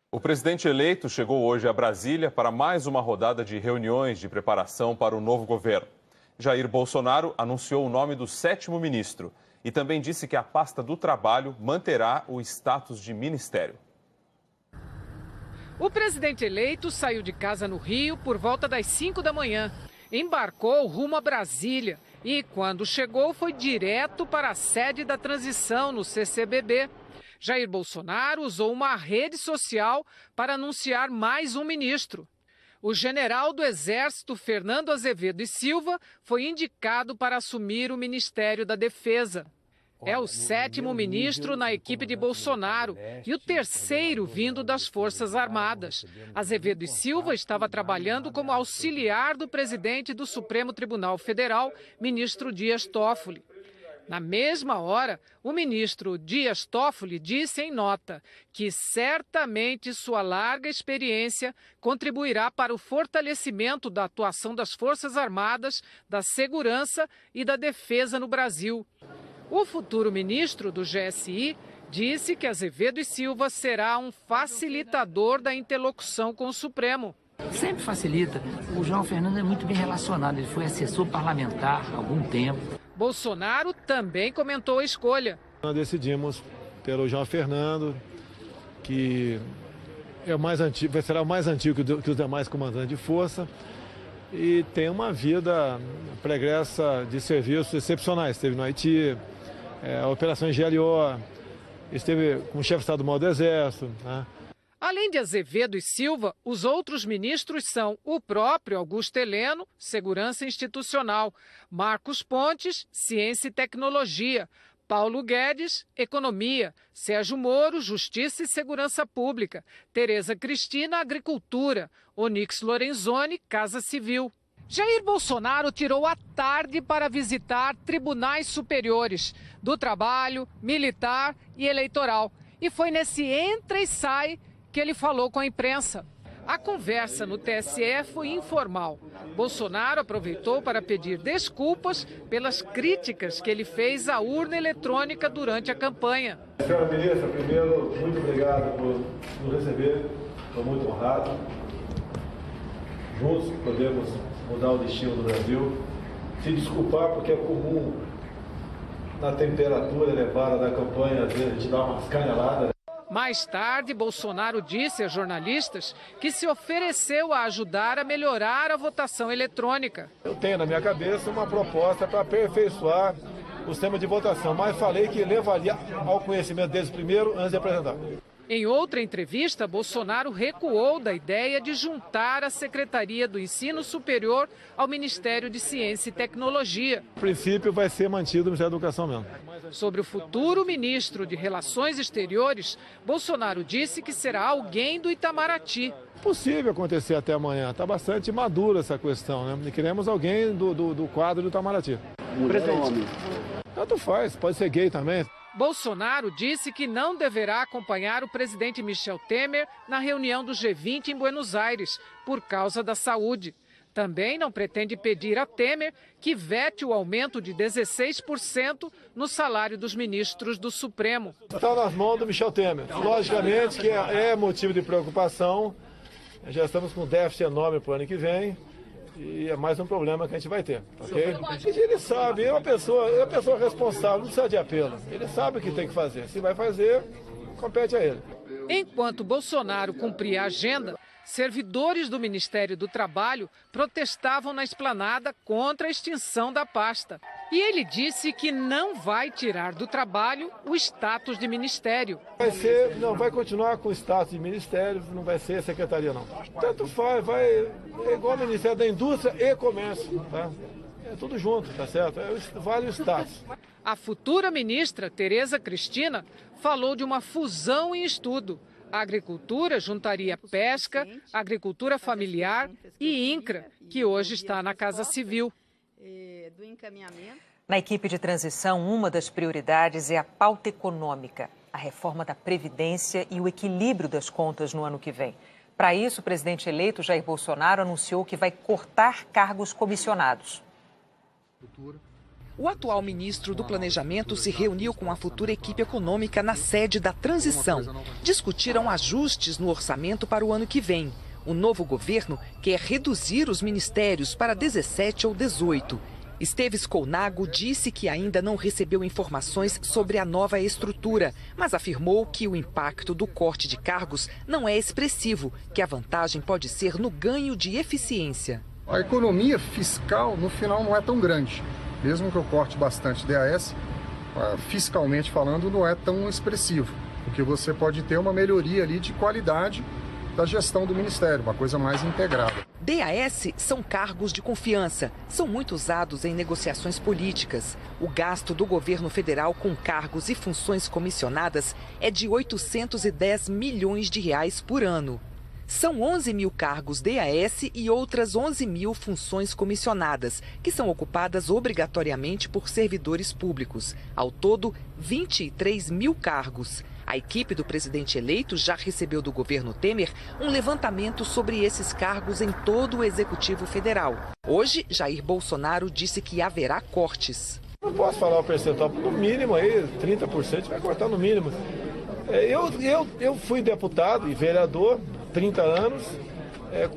O presidente eleito chegou hoje a Brasília para mais uma rodada de reuniões de preparação para o novo governo. Jair Bolsonaro anunciou o nome do 7º ministro e também disse que a pasta do trabalho manterá o status de ministério. O presidente eleito saiu de casa no Rio por volta das 5 da manhã. Embarcou rumo a Brasília e, quando chegou, foi direto para a sede da transição no CCBB. Jair Bolsonaro usou uma rede social para anunciar mais um ministro. O general do Exército, Fernando Azevedo e Silva, foi indicado para assumir o Ministério da Defesa. É o 7º ministro na equipe de Bolsonaro e o 3º vindo das Forças Armadas. Azevedo e Silva estava trabalhando como auxiliar do presidente do Supremo Tribunal Federal, ministro Dias Toffoli. Na mesma hora, o ministro Dias Toffoli disse em nota que certamente sua larga experiência contribuirá para o fortalecimento da atuação das Forças Armadas, da segurança e da defesa no Brasil. O futuro ministro do GSI disse que Azevedo e Silva será um facilitador da interlocução com o Supremo. Sempre facilita. O João Fernando é muito bem relacionado, ele foi assessor parlamentar há algum tempo. Bolsonaro também comentou a escolha. Nós decidimos pelo João Fernando, que é o mais antigo, será o mais antigo que os demais comandantes de força, e tem uma vida pregressa de serviços excepcionais. Esteve no Haiti, operações GLO, esteve como chefe de Estado-Maior do Exército, né? Além de Azevedo e Silva, os outros ministros são o próprio Augusto Heleno, Segurança Institucional, Marcos Pontes, Ciência e Tecnologia, Paulo Guedes, Economia, Sérgio Moro, Justiça e Segurança Pública, Tereza Cristina, Agricultura, Onyx Lorenzoni, Casa Civil. Jair Bolsonaro tirou a tarde para visitar tribunais superiores do trabalho, militar e eleitoral. E foi nesse entra e sai que ele falou com a imprensa. A conversa no TSE foi informal. Bolsonaro aproveitou para pedir desculpas pelas críticas que ele fez à urna eletrônica durante a campanha. Senhora ministra, primeiro, muito obrigado por nos receber. Estou muito honrado. Juntos podemos mudar o destino do Brasil. Se desculpar porque é comum, na temperatura elevada da campanha, às vezes a gente dá umas caneladas. Mais tarde, Bolsonaro disse a jornalistas que se ofereceu a ajudar a melhorar a votação eletrônica. Eu tenho na minha cabeça uma proposta para aperfeiçoar o sistema de votação, mas falei que levaria ao conhecimento deles primeiro, antes de apresentar. Em outra entrevista, Bolsonaro recuou da ideia de juntar a Secretaria do Ensino Superior ao Ministério de Ciência e Tecnologia. O princípio vai ser mantido no Ministério da Educação mesmo. Sobre o futuro ministro de Relações Exteriores, Bolsonaro disse que será alguém do Itamaraty. Possível acontecer até amanhã. Está bastante madura essa questão, né? E queremos alguém do quadro do Itamaraty. Presidente. Tanto faz, pode ser gay também. Bolsonaro disse que não deverá acompanhar o presidente Michel Temer na reunião do G20 em Buenos Aires, por causa da saúde. Também não pretende pedir a Temer que vete o aumento de 16% no salário dos ministros do Supremo. Está nas mãos do Michel Temer. Logicamente que é motivo de preocupação. Já estamos com um déficit enorme para o ano que vem. E é mais um problema que a gente vai ter, ok? Ele sabe, é uma pessoa responsável, não precisa de apelo. Ele sabe o que tem que fazer. Se vai fazer, compete a ele. Enquanto Bolsonaro cumpria a agenda, servidores do Ministério do Trabalho protestavam na esplanada contra a extinção da pasta. E ele disse que não vai tirar do trabalho o status de ministério. Vai continuar com o status de ministério, não vai ser secretaria não. Tanto faz, é igual ao Ministério da Indústria e Comércio, tá? É tudo junto, tá certo? Vale o status. A futura ministra, Tereza Cristina, falou de uma fusão em estudo. A agricultura juntaria pesca, agricultura familiar e INCRA, que hoje está na Casa Civil. Na equipe de transição, uma das prioridades é a pauta econômica, a reforma da Previdência e o equilíbrio das contas no ano que vem. Para isso, o presidente eleito Jair Bolsonaro anunciou que vai cortar cargos comissionados. O atual ministro do Planejamento se reuniu com a futura equipe econômica na sede da transição. Discutiram ajustes no orçamento para o ano que vem. O novo governo quer reduzir os ministérios para 17 ou 18. Esteves Colnago disse que ainda não recebeu informações sobre a nova estrutura, mas afirmou que o impacto do corte de cargos não é expressivo, que a vantagem pode ser no ganho de eficiência. A economia fiscal, no final, não é tão grande. Mesmo que eu corte bastante DAS, fiscalmente falando, não é tão expressivo, porque você pode ter uma melhoria ali de qualidade da gestão do Ministério, uma coisa mais integrada. DAS são cargos de confiança, são muito usados em negociações políticas. O gasto do governo federal com cargos e funções comissionadas é de 810 milhões de reais por ano. São 11 mil cargos DAS e outras 11 mil funções comissionadas, que são ocupadas obrigatoriamente por servidores públicos. Ao todo, 23 mil cargos. A equipe do presidente eleito já recebeu do governo Temer um levantamento sobre esses cargos em todo o Executivo Federal. Hoje, Jair Bolsonaro disse que haverá cortes. Não posso falar o percentual, no mínimo aí, 30% vai cortar no mínimo. Eu fui deputado e vereador, 30 anos,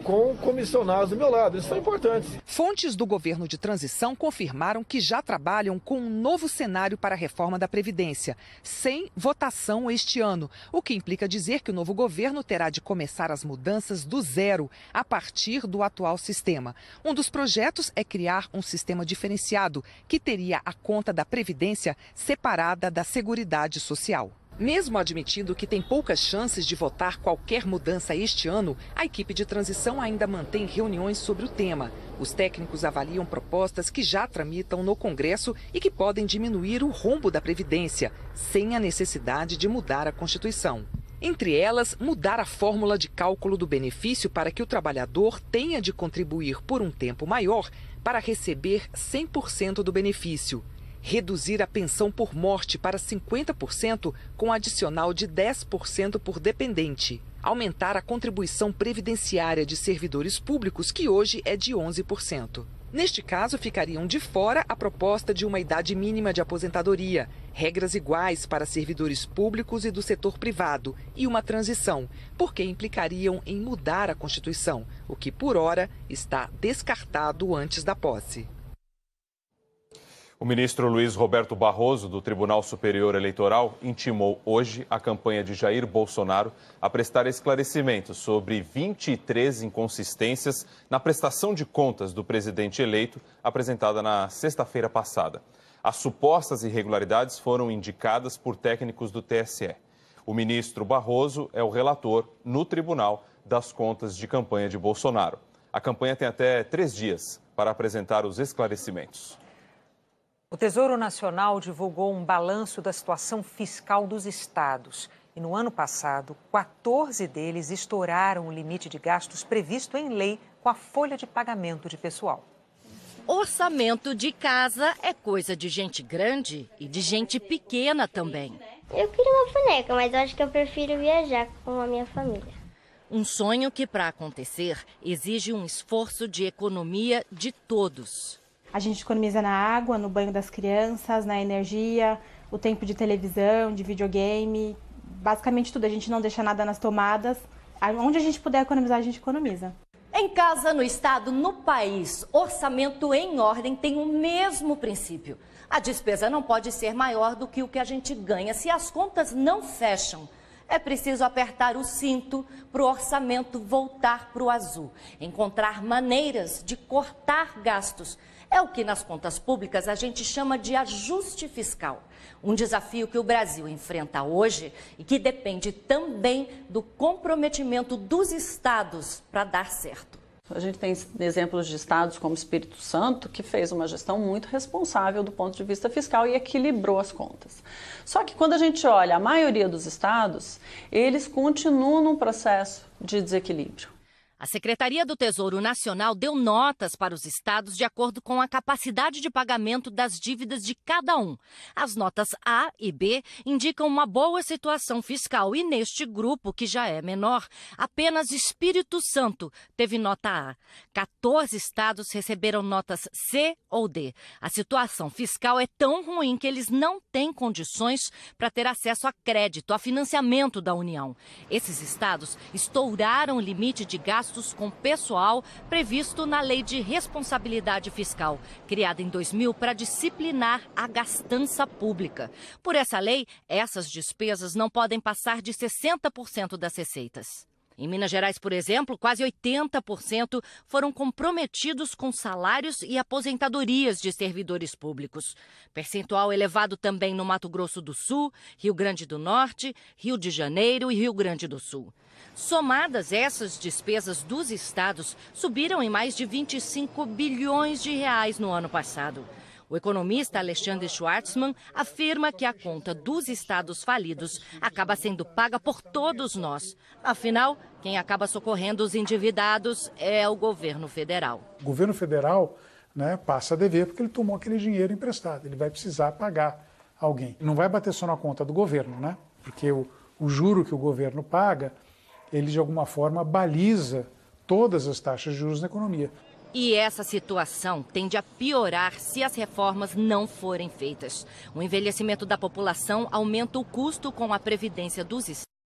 com comissionados do meu lado, eles são importantes. Fontes do governo de transição confirmaram que já trabalham com um novo cenário para a reforma da Previdência, sem votação este ano, o que implica dizer que o novo governo terá de começar as mudanças do zero, a partir do atual sistema. Um dos projetos é criar um sistema diferenciado, que teria a conta da Previdência separada da Seguridade Social. Mesmo admitindo que tem poucas chances de votar qualquer mudança este ano, a equipe de transição ainda mantém reuniões sobre o tema. Os técnicos avaliam propostas que já tramitam no Congresso e que podem diminuir o rombo da Previdência, sem a necessidade de mudar a Constituição. Entre elas, mudar a fórmula de cálculo do benefício para que o trabalhador tenha de contribuir por um tempo maior para receber 100% do benefício. Reduzir a pensão por morte para 50% com adicional de 10% por dependente. Aumentar a contribuição previdenciária de servidores públicos, que hoje é de 11%. Neste caso, ficariam de fora a proposta de uma idade mínima de aposentadoria, regras iguais para servidores públicos e do setor privado e uma transição, porque implicariam em mudar a Constituição, o que, por hora, está descartado antes da posse. O ministro Luiz Roberto Barroso, do Tribunal Superior Eleitoral, intimou hoje a campanha de Jair Bolsonaro a prestar esclarecimentos sobre 23 inconsistências na prestação de contas do presidente eleito, apresentada na sexta-feira passada. As supostas irregularidades foram indicadas por técnicos do TSE. O ministro Barroso é o relator no tribunal das contas de campanha de Bolsonaro. A campanha tem até 3 dias para apresentar os esclarecimentos. O Tesouro Nacional divulgou um balanço da situação fiscal dos estados. E no ano passado, 14 deles estouraram o limite de gastos previsto em lei com a folha de pagamento de pessoal. Orçamento de casa é coisa de gente grande e de gente pequena também. Eu queria uma boneca, mas acho que eu prefiro viajar com a minha família. Um sonho que, para acontecer, exige um esforço de economia de todos. A gente economiza na água, no banho das crianças, na energia, o tempo de televisão, de videogame, basicamente tudo. A gente não deixa nada nas tomadas. Onde a gente puder economizar, a gente economiza. Em casa, no estado, no país, orçamento em ordem tem o mesmo princípio. A despesa não pode ser maior do que o que a gente ganha se as contas não fecham. É preciso apertar o cinto para o orçamento voltar para o azul, encontrar maneiras de cortar gastos. É o que nas contas públicas a gente chama de ajuste fiscal. Um desafio que o Brasil enfrenta hoje e que depende também do comprometimento dos estados para dar certo. A gente tem exemplos de estados como Espírito Santo, que fez uma gestão muito responsável do ponto de vista fiscal e equilibrou as contas. Só que quando a gente olha a maioria dos estados, eles continuam num processo de desequilíbrio. A Secretaria do Tesouro Nacional deu notas para os estados de acordo com a capacidade de pagamento das dívidas de cada um. As notas A e B indicam uma boa situação fiscal e neste grupo, que já é menor, apenas Espírito Santo teve nota A. 14 estados receberam notas C ou D. A situação fiscal é tão ruim que eles não têm condições para ter acesso a crédito, a financiamento da União. Esses estados estouraram o limite de gastos com pessoal previsto na Lei de Responsabilidade Fiscal, criada em 2000 para disciplinar a gastança pública. Por essa lei, essas despesas não podem passar de 60% das receitas. Em Minas Gerais, por exemplo, quase 80% foram comprometidos com salários e aposentadorias de servidores públicos. Percentual elevado também no Mato Grosso do Sul, Rio Grande do Norte, Rio de Janeiro e Rio Grande do Sul. Somadas, essas despesas dos estados subiram em mais de 25 bilhões de reais no ano passado. O economista Alexandre Schwartzman afirma que a conta dos estados falidos acaba sendo paga por todos nós. Afinal, quem acaba socorrendo os endividados é o governo federal. O governo federal, passa a dever porque ele tomou aquele dinheiro emprestado. Ele vai precisar pagar alguém. Não vai bater só na conta do governo, porque o juro que o governo paga, ele de alguma forma baliza todas as taxas de juros na economia. E essa situação tende a piorar se as reformas não forem feitas. O envelhecimento da população aumenta o custo com a previdência dos estados.